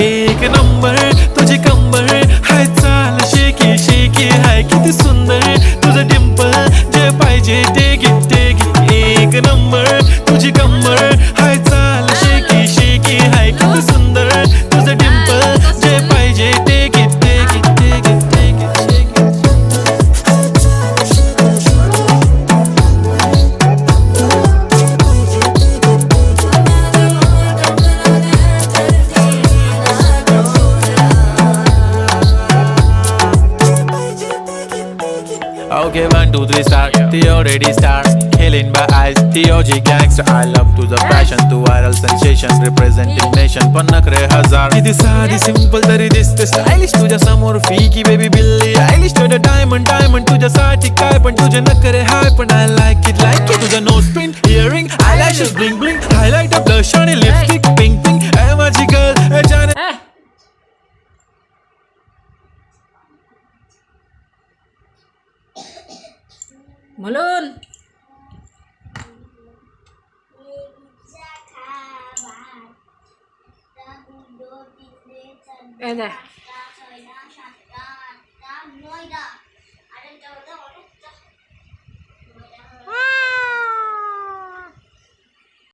एक नंबर तुझी कंबर हाय चाल शेकी शेकी हाय किती सुंदर तुझं डिंपल जे पाहिजे ते घे एक नंबर तुझी कंबर हाय चाल शेकी शेकी हाय किती सुंदर तुझं डिंपल जे पाहिजे ते घे Okay, 1, 2, 3, start. The already start. Killing by eyes. The OG gangster. I love to the passion, to viral sensation, representing nation. पण नखरे हजार. किती साधी simple तरी दिसते stylish. तुझ्या समोर फीकी baby बिल्ली आयलिश. तुझं diamond diamond तुझ्यासाठी काय पण तुझे नखरे हाय पण I like it तुझं nose pin, earring, eyelashes bling bling, highlighter, blush आणि lipstick pink pink. ए माझी girl, ए जाने. म्हणून काय